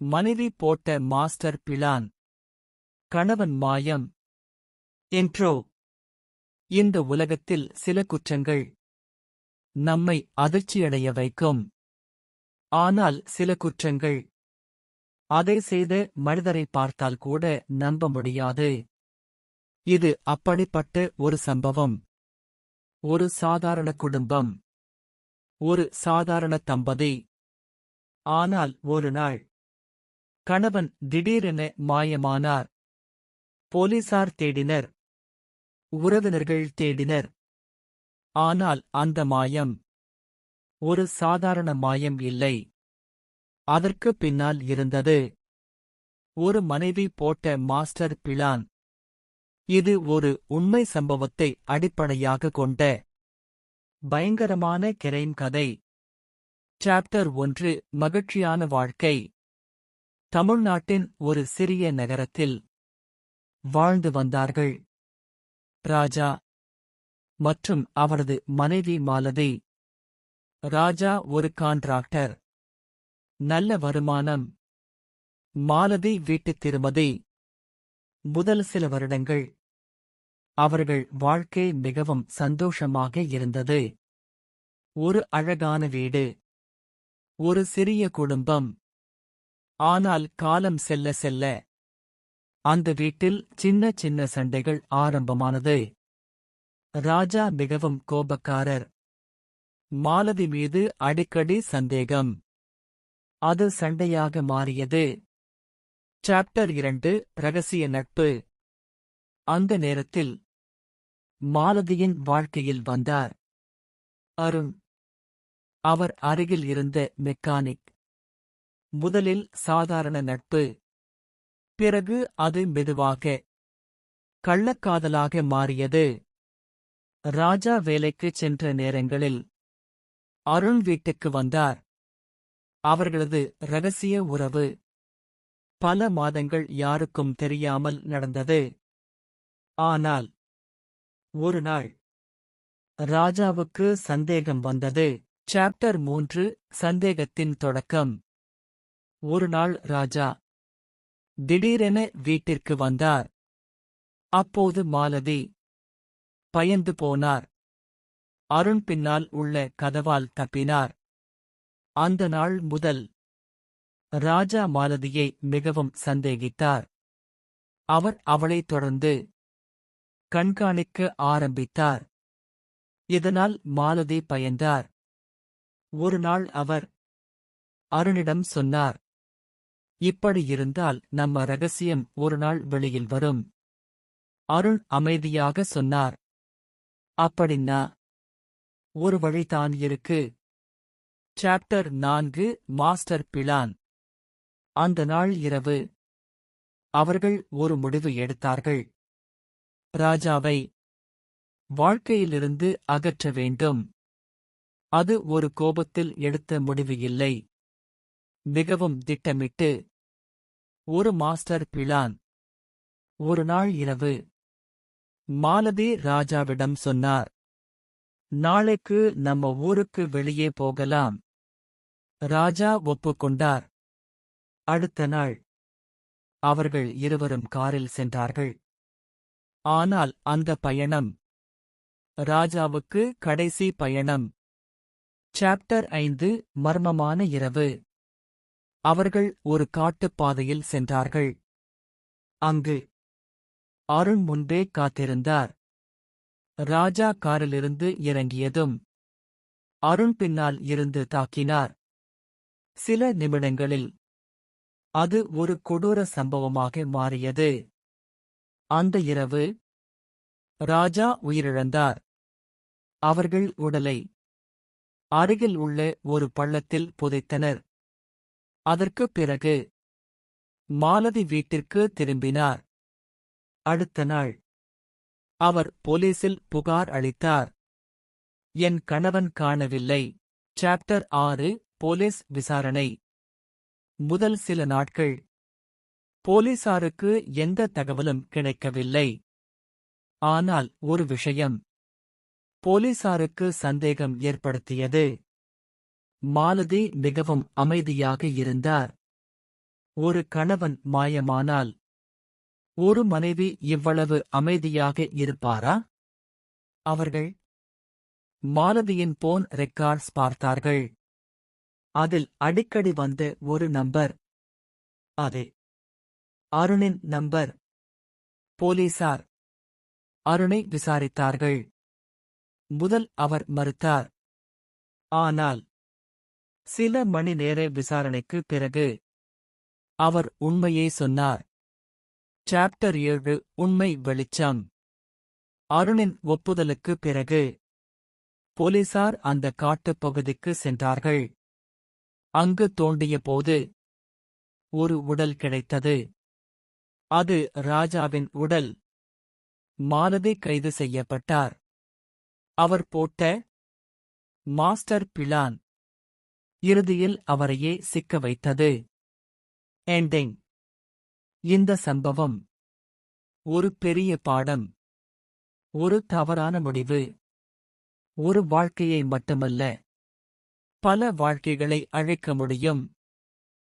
மனைவி போட்ட master plan. கணவன் மாயம். இன்ட்ரோ. இந்த உலகத்தில் சில குற்றங்கள் நம்மை அதிர்ச்சியடைய வைக்கும். ஆனால் சில குற்றங்கள் அதை செய்த மனிதரை பார்த்தால் கூட நம்ப முடியாது. இது அப்படிப்பட்ட ஒரு சம்பவம். ஒரு சாதாரண குடும்பம். ஒரு சாதாரண தம்பதி. ஆனால் ஒரு நாள் கணவன் திடீரென மாயமானார். போலீசார் தேடினர். உறவினர்கள் தேடினர். ஆனால் அந்த மாயம் ஒரு சாதாரண மாயம் இல்லை. அதற்கு பின்னால் இருந்தது ஒரு மனைவி போட்ட மாஸ்டர் பிளான். இது ஒரு உண்மை சம்பவத்தை அடிப்படையாக கொண்ட பயங்கரமான கிரைம் கதை. சாப்டர் 1. மகிழ்ச்சியான வாழ்க்கை. தமிழ்நாட்டின் ஒரு சிறிய நகரத்தில் வாழ்ந்து வந்தார்கள் ராஜா மற்றும் அவரது மனைவி மாலதி. ராஜா ஒரு கான்ட்ராக்டர். நல்ல வருமானம். மாலதி வீட்டுத் திருமதி. முதல் சில வருடங்கள் அவர்கள் வாழ்க்கை மிகவும் சந்தோஷமாக இருந்தது. ஒரு அழகான வீடு. ஒரு சிறிய குடும்பம். ஆனால் காலம் செல்ல செல்ல அந்த வீட்டில் சின்ன சின்ன சண்டைகள் ஆரம்பமானது. ராஜா மிகவும் கோபக்காரர். மாலதி மீது அடிக்கடி சந்தேகம். அது சண்டையாக மாறியது. சாப்டர் 2. ரகசிய நட்பு. அந்த நேரத்தில் மாலதியின் வாழ்க்கையில் வந்தார் அருண். அவர் அருகில் இருந்த மெக்கானிக். முதலில் சாதாரண நட்பு. பிறகு அது மெதுவாக கள்ளக்காதலாக மாறியது. ராஜா வேலைக்குச் சென்ற நேரங்களில் அருண் வீட்டுக்கு வந்தார். அவர்களது இரகசிய உறவு பல மாதங்கள் யாருக்கும் தெரியாமல் நடந்தது. ஆனால் ஒரு நாள் ராஜாவுக்கு சந்தேகம் வந்தது. சாப்டர் 3. சந்தேகத்தின் தொடக்கம். ஒரு நாள் ராஜா திடீரென வீட்டிற்கு வந்தார். அப்போது மாலதி பயந்து போனார். அருண் பின்னால் உள்ள கதவால் தப்பினார். அந்த நாள் முதல் ராஜா மாலதியை மிகவும் சந்தேகித்தார். அவர் அவளை தொடர்ந்து கண்காணிக்க ஆரம்பித்தார். இதனால் மாலதி பயந்தார். ஒரு நாள் அவர் அருணிடம் சொன்னார், இப்படி இருந்தால் நம்ம ரகசியம் ஒரு நாள் வெளியில் வரும். அருண் அமைதியாக சொன்னார், அப்படின்னா ஒரு வழிதான் இருக்கு. சாப்டர் 4. Master plan. அந்த நாள் இரவு அவர்கள் ஒரு முடிவு எடுத்தார்கள். ராஜாவை வாழ்க்கையிலிருந்து அகற்ற வேண்டும். அது ஒரு கோபத்தில் எடுத்த முடிவு இல்லை. மிகவும் திட்டமிட்டு. ஒரு மாஸ்டர் பிளான். ஒரு நாள் இரவு மாலதி ராஜாவிடம் சொன்னார், நாளைக்கு நம்ம ஊருக்கு வெளியே போகலாம். ராஜா ஒப்புக்கொண்டார். அடுத்த நாள் அவர்கள் இருவரும் காரில் சென்றார்கள். ஆனால் அந்த பயணம் ராஜாவுக்கு கடைசி பயணம். சாப்டர் 5. மர்மமான இரவு. அவர்கள் ஒரு காட்டுப்பாதையில் சென்றார்கள். அங்கு அருண் முன்பே காத்திருந்தார். ராஜா காரிலிருந்து இறங்கியதும் அருண் பின்னால் இருந்து தாக்கினார். சில நிமிடங்களில் அது ஒரு கொடூர சம்பவமாக மாறியது. அந்த இரவு ராஜா உயிரிழந்தார். அவர்கள் உடலை அருகில் உள்ள ஒரு பள்ளத்தில் புதைத்தனர். அதற்குப் பிறகு மாலதி வீட்டிற்கு திரும்பினார். அடுத்த நாள் அவர் போலீசில் புகார் அளித்தார். என் கணவன் காணவில்லை. சாப்டர் 6. போலீஸ் விசாரணை. முதல் சில நாட்கள் போலீசாருக்கு எந்த தகவலும் கிடைக்கவில்லை. ஆனால் ஒரு விஷயம் போலீசாருக்கு சந்தேகம் ஏற்படுத்தியது. மாலதி மிகவும் அமைதியாக இருந்தார். ஒரு கணவன் மாயமானால் ஒரு மனைவி இவ்வளவு அமைதியாக இருப்பாரா? அவர்கள் மாலதியின் போன் ரெக்கார்ட்ஸ் பார்த்தார்கள். அதில் அடிக்கடி வந்த ஒரு நம்பர். அது அருணின் நம்பர். போலீசார் அருணை விசாரித்தார்கள். முதல் அவர் மறுத்தார். ஆனால் சில மணி நேர விசாரணைக்கு பிறகு அவர் உண்மையை சொன்னார். சாப்டர் 7 உண்மை வெளிச்சம். அருணின் ஒப்புதலுக்கு பிறகு போலீசார் அந்த காட்டுப் பகுதிக்கு சென்றார்கள். அங்கு தோண்டிய போது ஒரு உடல் கிடைத்தது. அது ராஜாவின் உடல். மாலதி கைது செய்யப்பட்டார். அவர் போட்ட மாஸ்டர் பிளான் இறுதியில் அவரையே சிக்க வைத்தது. எண்டிங். இந்த சம்பவம் ஒரு பெரிய பாடம். ஒரு தவறான முடிவு ஒரு வாழ்க்கையை மட்டுமல்ல, பல வாழ்க்கைகளை அழிக்க முடியும்.